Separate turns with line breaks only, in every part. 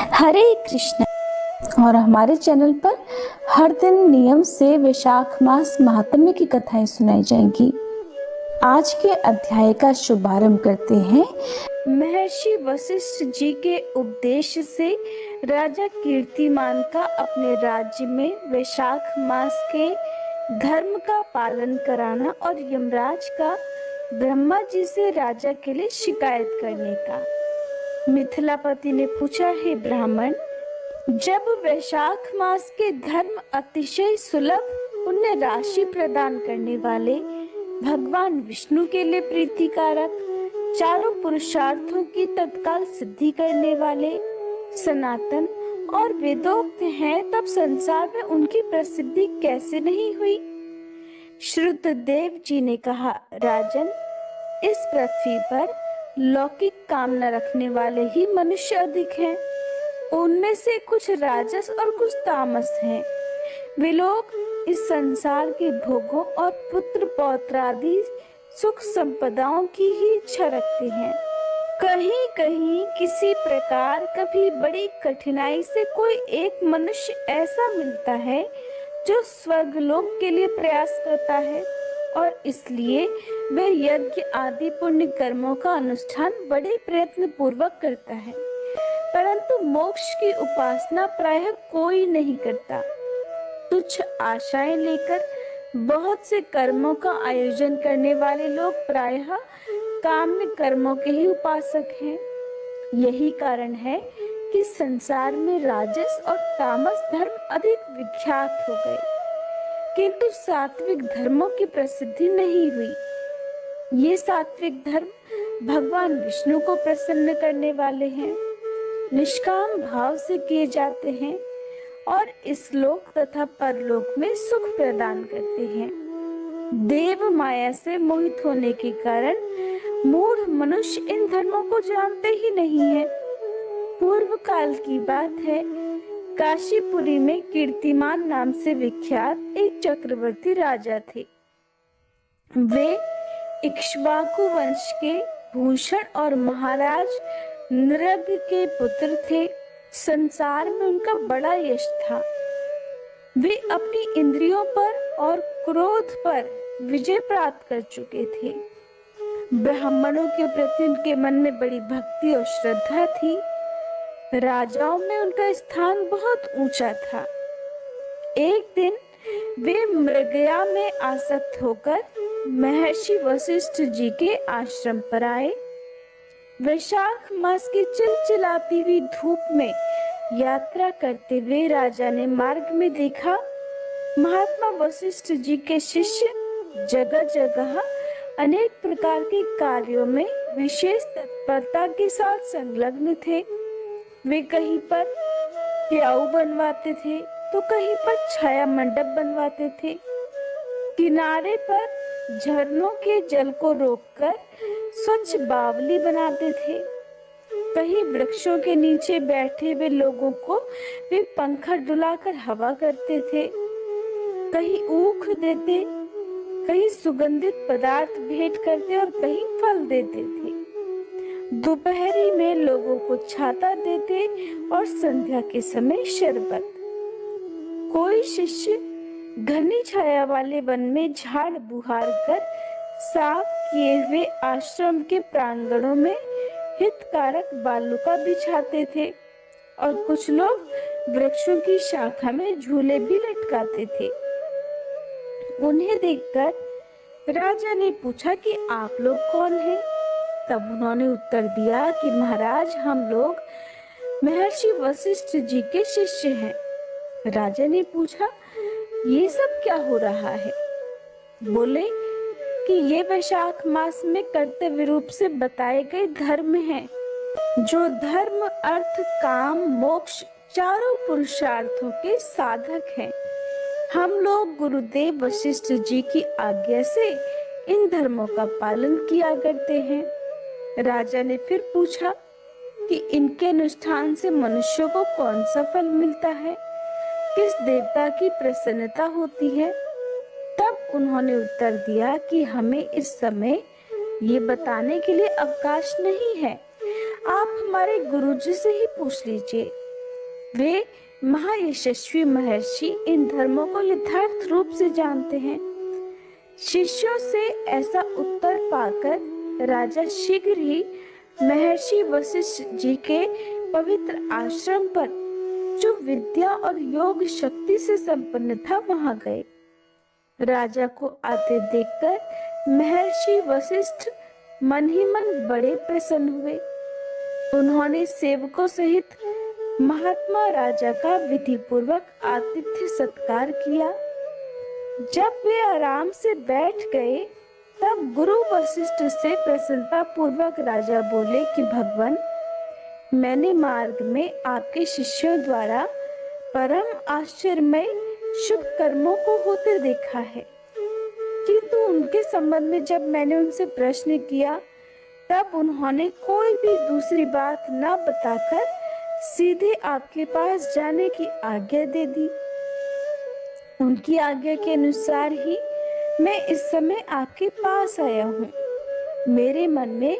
हरे कृष्ण। और हमारे चैनल पर हर दिन नियम से वैशाख मास महात्म्य की कथाएं सुनाई जाएंगी। आज के अध्याय का शुभारंभ करते हैं। महर्षि वशिष्ठ जी के उपदेश से राजा कीर्तिमान का अपने राज्य में वैशाख मास के धर्म का पालन कराना और यमराज का ब्रह्मा जी से राजा के लिए शिकायत करने का। मिथिलापति ने पूछा, हे ब्राह्मण, जब वैशाख मास के धर्म अतिशय सुलभ पुण्य राशि प्रदान करने वाले भगवान विष्णु के लिए प्रीतिकारक चारों पुरुषार्थों की तत्काल सिद्धि करने वाले सनातन और वेदोक्त हैं, तब संसार में उनकी प्रसिद्धि कैसे नहीं हुई? श्रुतदेव जी ने कहा, राजन, इस पृथ्वी पर लौकिक कामना रखने वाले ही मनुष्य अधिक हैं। उनमें से कुछ राजस और कुछ तामस हैं। वे लोग इस संसार के भोगों और पुत्र पौत्र आदि सुख संपदाओं की ही इच्छा रखते हैं। कहीं कहीं किसी प्रकार कभी बड़ी कठिनाई से कोई एक मनुष्य ऐसा मिलता है जो स्वर्गलोक के लिए प्रयास करता है और इसलिए वह यज्ञ आदि पुण्य कर्मों का अनुष्ठान बड़े प्रयत्न पूर्वक करता है, परंतु मोक्ष की उपासना प्रायः कोई नहीं करता। तुच्छ आशाएं लेकर बहुत से कर्मों का आयोजन करने वाले लोग प्रायः काम्य कर्मों के ही उपासक हैं। यही कारण है कि संसार में राजस और तामस धर्म अधिक विख्यात हो गए, किंतु सात्विक धर्मों की प्रसिद्धि नहीं हुई। ये सात्विक धर्म भगवान विष्णु को प्रसन्न करने वाले हैं, निष्काम भाव से किए जाते हैं और इस लोक तथा परलोक में सुख प्रदान करते हैं। देव माया से मोहित होने के कारण मूढ़ मनुष्य इन धर्मों को जानते ही नहीं है। पूर्व काल की बात है, काशीपुरी में कीर्तिमान नाम से विख्यात एक चक्रवर्ती राजा थे। वे इक्ष्वाकु वंश के भूषण और महाराज नृग के पुत्र थे। संसार में उनका बड़ा यश था। वे अपनी इंद्रियों पर और क्रोध पर विजय प्राप्त कर चुके थे। ब्राह्मणों के प्रति उनके मन में बड़ी भक्ति और श्रद्धा थी। राजाओं में उनका स्थान बहुत ऊंचा था। एक दिन वे मृगया में आसक्त होकर महर्षि वशिष्ठ जी के आश्रम पर आए। वैशाख मास की चिलचिलाती हुई धूप में यात्रा करते हुए राजा ने मार्ग में देखा, महात्मा वशिष्ठ जी के शिष्य जगह जगह अनेक प्रकार के कार्यों में विशेष तत्परता के साथ संलग्न थे। वे कहीं पर प्याऊ बनवाते थे तो कहीं पर छाया मंडप बनवाते थे। किनारे पर झरनों के जल को रोककर स्वच्छ बावली बनाते थे। कहीं वृक्षों के नीचे बैठे हुए लोगों को वे पंखा डुलाकर हवा करते थे, कहीं ऊख देते, कहीं सुगंधित पदार्थ भेंट करते और कहीं फल देते थे। दोपहरी में लोगों को छाता देते और संध्या के समय शरबत। कोई शिष्य घनी छाया वाले वन में झाड़ बुहार कर साफ किए हुए आश्रम के प्रांगणों में हितकारक बालुका बिछाते थे और कुछ लोग वृक्षों की शाखा में झूले भी लटकाते थे। उन्हें देखकर राजा ने पूछा कि आप लोग कौन हैं? तब उन्होंने उत्तर दिया कि महाराज, हम लोग महर्षि वशिष्ठ जी के शिष्य हैं। राजा ने पूछा, ये सब क्या हो रहा है? बोले कि ये वैशाख मास में कर्तव्य रूप से बताए गए धर्म हैं, जो धर्म अर्थ काम मोक्ष चारों पुरुषार्थों के साधक हैं। हम लोग गुरुदेव वशिष्ठ जी की आज्ञा से इन धर्मों का पालन किया करते हैं। राजा ने फिर पूछा कि इनके अनुष्ठान से मनुष्यों को कौन सा फल मिलता है, किस देवता की प्रसन्नता होती है? तब उन्होंने उत्तर दिया कि हमें इस समय ये बताने के लिए अवकाश नहीं है, आप हमारे गुरुजी से ही पूछ लीजिए। वे महायशस्वी महर्षि इन धर्मों को यथार्थ रूप से जानते हैं। शिष्यों से ऐसा उत्तर पाकर राजा शीघ्र ही महर्षि वशिष्ठ जी के पवित्र आश्रम पर, जो विद्या और योग शक्ति से संपन्न था, वहां गए। राजा को आते देखकर महर्षि वशिष्ठ मन ही मन बड़े प्रसन्न हुए। उन्होंने सेवकों सहित महात्मा राजा का विधि पूर्वक आतिथ्य सत्कार किया। जब वे आराम से बैठ गए, तब गुरु वशिष्ठ से प्रसन्नता पूर्वक राजा बोले कि भगवान, मैंने मार्ग में आपके शिष्यों द्वारा परम आश्चर्यमय शुभ कर्मों को होते देखा है, किंतु उनके संबंध में जब मैंने उनसे प्रश्न किया, तब उन्होंने कोई भी दूसरी बात न बताकर सीधे आपके पास जाने की आज्ञा दे दी। उनकी आज्ञा के अनुसार ही मैं इस समय आपके पास आया हूँ। मेरे मन में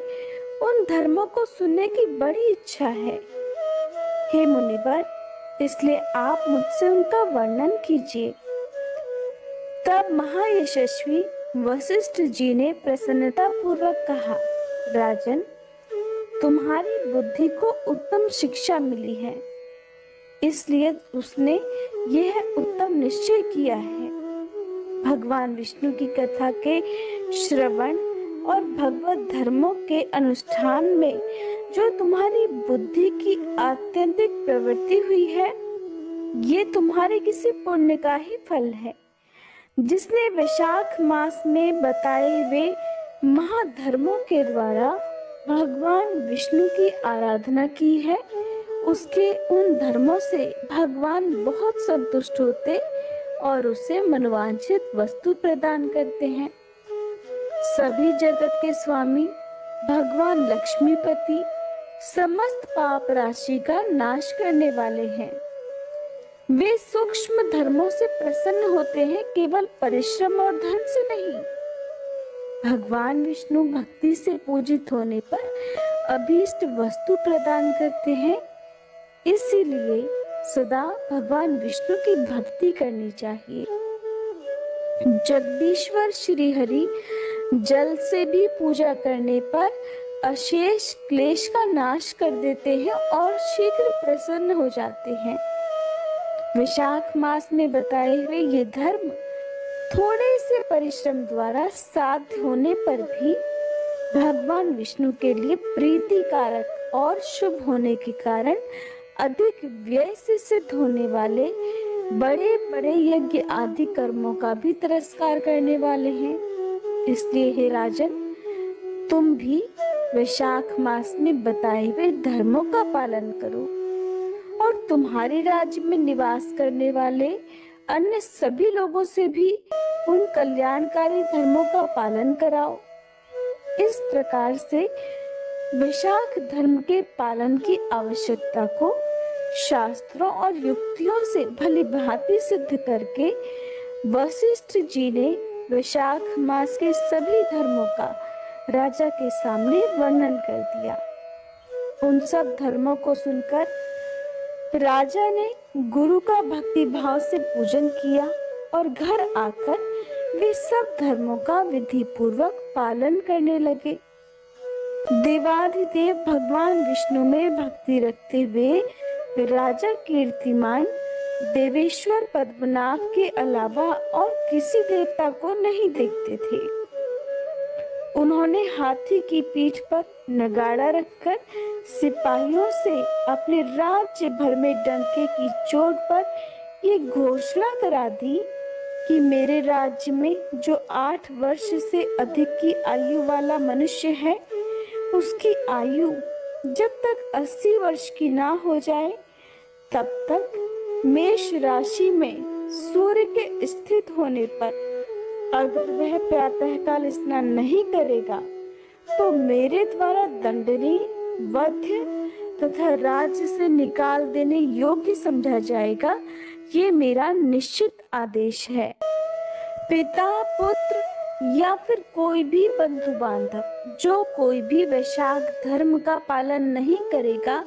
उन धर्मों को सुनने की बड़ी इच्छा है। हे मुनिवर, इसलिए आप मुझसे उनका वर्णन कीजिए। तब महायशस्वी वशिष्ठ जी ने प्रसन्नता पूर्वक कहा, राजन, तुम्हारी बुद्धि को उत्तम शिक्षा मिली है, इसलिए उसने यह उत्तम निश्चय किया है। भगवान विष्णु की कथा के श्रवण और भगवत धर्मों के अनुष्ठान में जो तुम्हारी बुद्धि की आत्यंतिक प्रवृत्ति हुई है, ये तुम्हारे किसी पुण्य का ही फल है। जिसने वैशाख मास में बताए हुए महाधर्मों के द्वारा भगवान विष्णु की आराधना की है, उसके उन धर्मों से भगवान बहुत संतुष्ट होते और उसे मनोवांछित वस्तु प्रदान करते हैं। सभी जगत के स्वामी भगवान लक्ष्मीपति समस्त पाप राशि का नाश करने वाले हैं। वे सूक्ष्म धर्मों से प्रसन्न होते हैं, केवल परिश्रम और धन से नहीं। भगवान विष्णु भक्ति से पूजित होने पर अभीष्ट वस्तु प्रदान करते हैं, इसीलिए सदा भगवान विष्णु की भक्ति करनी चाहिए। जगदीश्वर श्री हरि जल से भी पूजा करने पर अशेष क्लेश का नाश कर देते हैं और शीघ्र प्रसन्न हो जाते हैं। वैशाख मास में बताए हुए ये धर्म थोड़े से परिश्रम द्वारा साध्य होने पर भी भगवान विष्णु के लिए प्रीतिकारक और शुभ होने के कारण अधिक व्यय से सिद्ध होने वाले बड़े बड़े यज्ञ आदि कर्मों का भी तिरस्कार करने वाले हैं। इसलिए हे राजन, तुम भी वैशाख मास में बताए हुए धर्मों का पालन करो और तुम्हारे राज्य में निवास करने वाले अन्य सभी लोगों से भी उन कल्याणकारी धर्मों का पालन कराओ। इस प्रकार से वैशाख धर्म के पालन की आवश्यकता को शास्त्रों और युक्तियों से भली भांति सिद्ध करके वशिष्ठ जी ने वैशाख मास के सभी धर्मों का राजा के सामने वर्णन कर दिया। उन सब धर्मों को सुनकर राजा ने गुरु का भक्ति भाव से पूजन किया और घर आकर वे सब धर्मों का विधि पूर्वक पालन करने लगे। देवाधिदेव भगवान विष्णु में भक्ति रखते हुए राजा कीर्तिमान देवेश्वर पद्मनाभ के अलावा और किसी देवता को नहीं देखते थे। उन्होंने हाथी की पीठ पर नगाड़ा रखकर सिपाहियों से अपने राज्य भर में डंके की चोट पर ये घोषणा करा दी कि मेरे राज्य में जो 8 वर्ष से अधिक की आयु वाला मनुष्य है, उसकी आयु जब तक 80 वर्ष की ना हो जाए, तब तक मेष राशि में सूर्य के स्थित होने पर अगर वह प्रातःकाल स्नान नहीं करेगा, तो मेरे द्वारा दंडनीय, वध्य तथा राज्य से निकाल देने योग्य समझा जाएगा। ये मेरा निश्चित आदेश है। पिता, पुत्र या फिर कोई भी बंधु बांधव जो कोई भी वैशाख धर्म का पालन नहीं करेगा,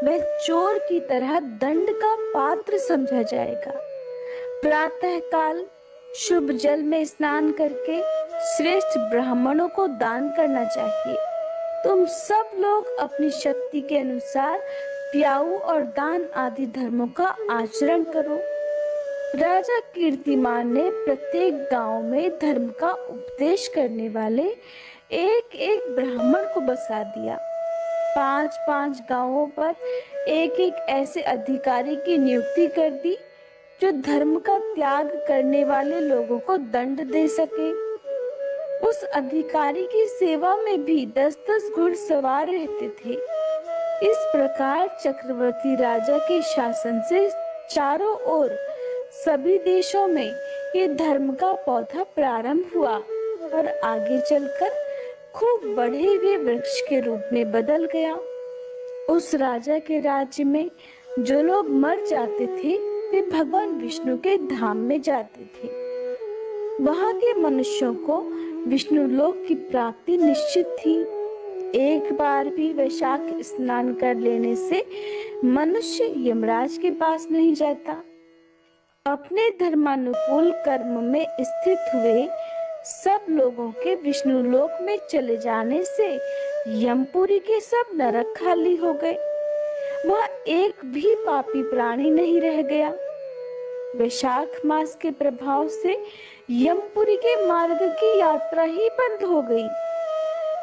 वह चोर की तरह दंड का पात्र समझा जाएगा। प्रातः काल शुभ जल में स्नान करके श्रेष्ठ ब्राह्मणों को दान करना चाहिए। तुम सब लोग अपनी शक्ति के अनुसार प्याऊ और दान आदि धर्मों का आचरण करो। राजा कीर्तिमान ने प्रत्येक गांव में धर्म का उपदेश करने वाले एक एक ब्राह्मण को बसा दिया। 5-5 गांवों पर एक एक ऐसे अधिकारी की नियुक्ति कर दी जो धर्म का त्याग करने वाले लोगों को दंड दे सके। उस अधिकारी की सेवा में भी 10-10 घुड़सवार रहते थे। इस प्रकार चक्रवर्ती राजा के शासन से चारों ओर सभी देशों में ये धर्म का पौधा प्रारंभ हुआ और आगे चलकर खूब बढ़े हुए वृक्ष के रूप में बदल गया। उस राजा के राज्य में जो लोग मर जाते थे वे भगवान विष्णु के धाम में जाते थे। वहां के मनुष्यों को विष्णु लोक की प्राप्ति निश्चित थी। एक बार भी वैशाख स्नान कर लेने से मनुष्य यमराज के पास नहीं जाता। अपने धर्मानुकूल कर्म में स्थित हुए सब लोगों के विष्णु लोक में चले जाने से यमपुरी के सब नरक खाली हो गए। वह एक भी पापी प्राणी नहीं रह गया। वैशाख मास के प्रभाव से यमपुरी के मार्ग की यात्रा ही बंद हो गई।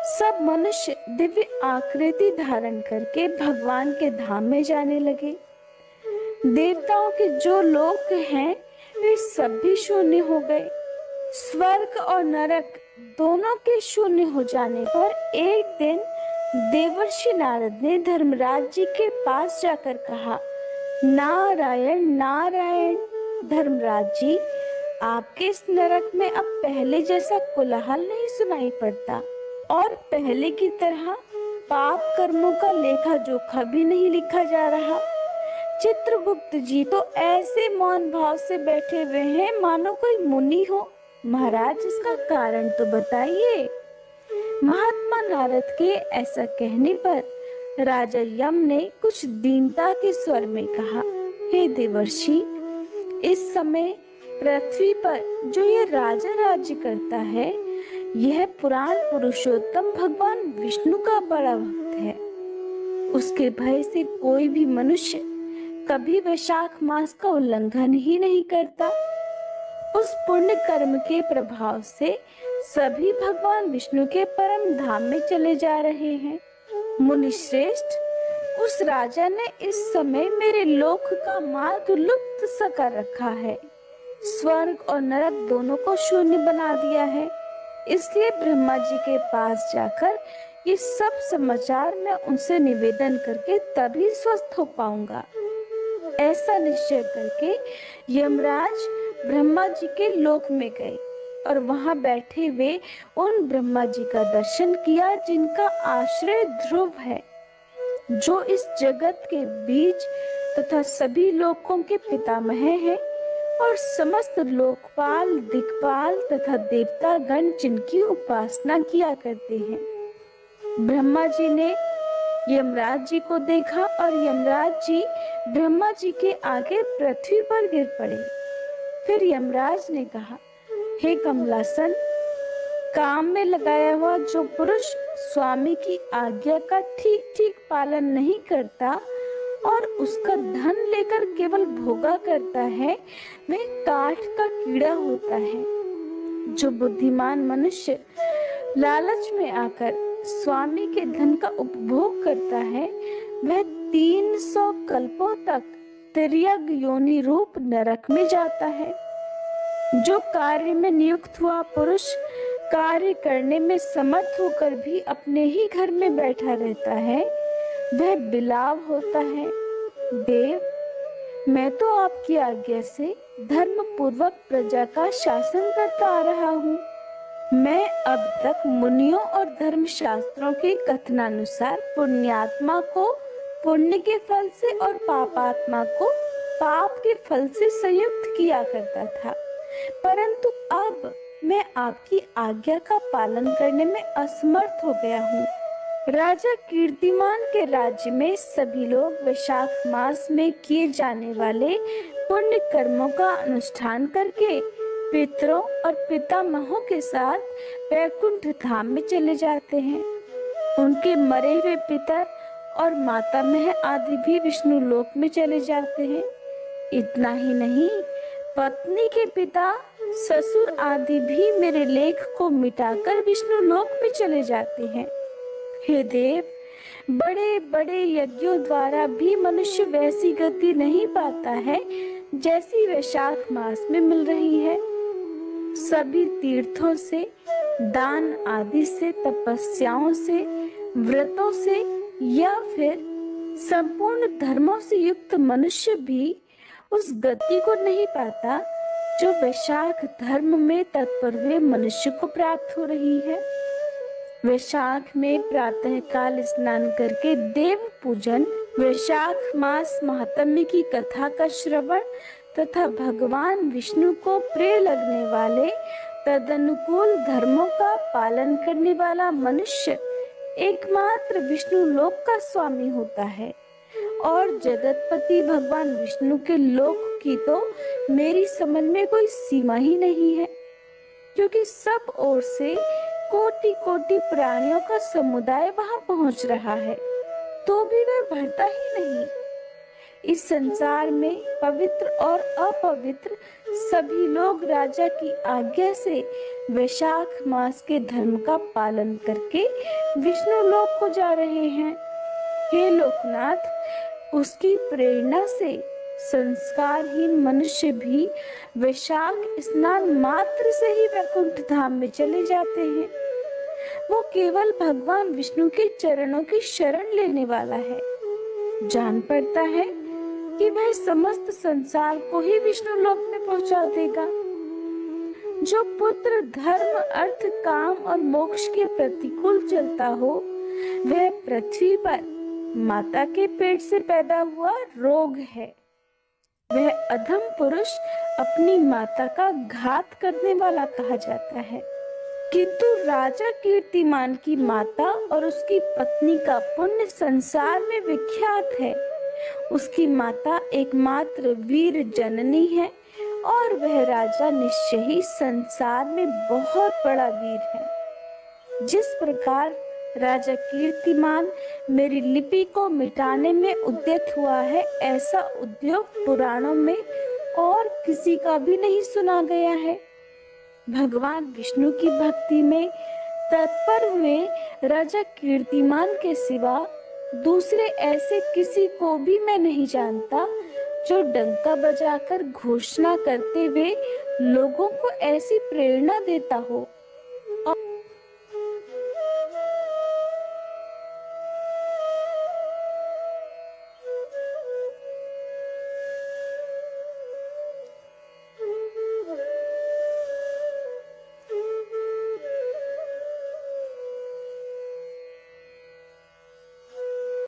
सब मनुष्य दिव्य आकृति धारण करके भगवान के धाम में जाने लगे। देवताओं के जो लोक हैं वे सब भी शून्य हो गए। स्वर्ग और नरक दोनों के शून्य हो जाने पर एक दिन देवर्षि नारद ने धर्मराज जी के पास जाकर कहा, नारायण नारायण। धर्मराज जी, आपके इस नरक में अब पहले जैसा कोलाहल नहीं सुनाई पड़ता और पहले की तरह पाप कर्मों का लेखा जोखा भी नहीं लिखा जा रहा। चित्रगुप्त जी तो ऐसे मौन भाव से बैठे हुए हैं मानो कोई मुनि हो। महाराज, इसका कारण तो बताइए। महात्मा नारद के ऐसा कहने पर राजा यम ने कुछ दीनता के स्वर में कहा, हे देवर्षि, इस समय पृथ्वी पर जो ये राजा राज्य करता है यह पुराण पुरुषोत्तम भगवान विष्णु का बड़ा भक्त है। उसके भय से कोई भी मनुष्य कभी वैशाख मास का उल्लंघन ही नहीं करता। उस पुण्य कर्म के प्रभाव से सभी भगवान विष्णु के परम धाम में चले जा रहे हैं। मुनि श्रेष्ठ, उस राजा ने इस समय मेरे लोक का मार्ग लुप्त सा कर रखा है। स्वर्ग और नरक दोनों को शून्य बना दिया है। इसलिए ब्रह्मा जी के पास जाकर ये सब समाचार मैं उनसे निवेदन करके तभी स्वस्थ हो पाऊंगा। ऐसा निश्चय करके यमराज ब्रह्मा जी के लोक में गए और वहां बैठे हुए उन ब्रह्मा जी का दर्शन किया जिनका आश्रय ध्रुव है, जो इस जगत के बीज तथा सभी लोकों के पितामह हैं और समस्त लोकपाल, दिक्पाल तथा देवता गण जिनकी उपासना किया करते हैं। ब्रह्मा जी ने यमराज जी को देखा और यमराज जी ब्रह्मा जी के आगे पृथ्वी पर गिर पड़े। फिर यमराज ने कहा, हे कमलासन, काम में लगाया हुआ जो पुरुष स्वामी की आज्ञा का ठीक ठीक पालन नहीं करता और उसका धन लेकर केवल भोगा करता है, वह काठ का कीड़ा होता है। जो बुद्धिमान मनुष्य लालच में आकर स्वामी के धन का उपभोग करता है, वह 300 कल्पों तक तिर्यक योनि रूप नरक में जाता है। जो कार्य में नियुक्त हुआ पुरुष कार्य करने में समर्थ होकर भी अपने ही घर में बैठा रहता है, वह बिलाव होता है। देव, मैं तो आपकी आज्ञा से धर्म पूर्वक प्रजा का शासन करता आ रहा हूँ। मैं अब तक मुनियों और धर्म शास्त्रों के कथनानुसार पुण्यात्मा को पुण्य के फल से और पापात्मा को पाप के फल से संयुक्त किया करता था, परंतु अब मैं आपकी आज्ञा का पालन करने में असमर्थ हो गया हूँ। राजा कीर्तिमान के राज्य में सभी लोग वैशाख मास में किए जाने वाले पुण्य कर्मों का अनुष्ठान करके पितरों और पितामहों के साथ वैकुंठ धाम में चले जाते हैं। उनके मरे हुए पितर और मातामह आदि भी विष्णु लोक में चले जाते हैं। इतना ही नहीं, पत्नी के पिता, ससुर आदि भी मेरे लेख को मिटाकर विष्णु लोक में चले जाते हैं। हे देव, बड़े बड़े यज्ञों द्वारा भी मनुष्य वैसी गति नहीं पाता है जैसी वैशाख मास में मिल रही है। सभी तीर्थों से, दान आदि से, तपस्याओं से, व्रतों से या फिर संपूर्ण धर्मों से युक्त मनुष्य भी उस गति को नहीं पाता जो वैशाख धर्म में तत्पर हुए मनुष्य को प्राप्त हो रही है। वैशाख में प्रातः काल स्नान करके देव पूजन, वैशाख मास महात्म्य की कथा का श्रवण तथा भगवान विष्णु को प्रिय लगने वाले तदनुकूल धर्मों का पालन करने वाला मनुष्य एकमात्र विष्णु लोक का स्वामी होता है। और जगतपति भगवान विष्णु के लोक की तो मेरी समझ में कोई सीमा ही नहीं है, क्योंकि सब ओर से कोटि कोटि प्राणियों का समुदाय वहां पहुंच रहा है, तो भी वह बढ़ता ही नहीं। इस संसार में पवित्र और अपवित्र सभी लोग राजा की आज्ञा से वैशाख मास के धर्म का पालन करके विष्णु लोक को जा रहे हैं। हे लोकनाथ, उसकी प्रेरणा से संस्कारहीन मनुष्य भी वैशाख स्नान मात्र से ही वैकुंठ धाम में चले जाते हैं। वो केवल भगवान विष्णु के चरणों की शरण लेने वाला है। जान पड़ता है कि वह समस्त संसार को ही विष्णु लोक में पहुंचा देगा। जो पुत्र धर्म, अर्थ, काम और मोक्ष के प्रतिकूल चलता हो, वह पृथ्वी पर माता के पेट से पैदा हुआ रोग है। वह अधम पुरुष अपनी माता का घात करने वाला कहा जाता है। किंतु राजा कीर्तिमान की माता और उसकी पत्नी का पुण्य संसार में विख्यात है। उसकी माता एकमात्र वीर जननी है और वह राजा निश्चय ही संसार में बहुत बड़ा वीर है। जिस प्रकार राजा कीर्तिमान मेरी लिपि को मिटाने में उद्यत हुआ है, ऐसा उद्योग पुराणों में और किसी का भी नहीं सुना गया है। भगवान विष्णु की भक्ति में तत्पर हुए राजा कीर्तिमान के सिवा दूसरे ऐसे किसी को भी मैं नहीं जानता जो डंका बजाकर घोषणा करते हुए लोगों को ऐसी प्रेरणा देता हो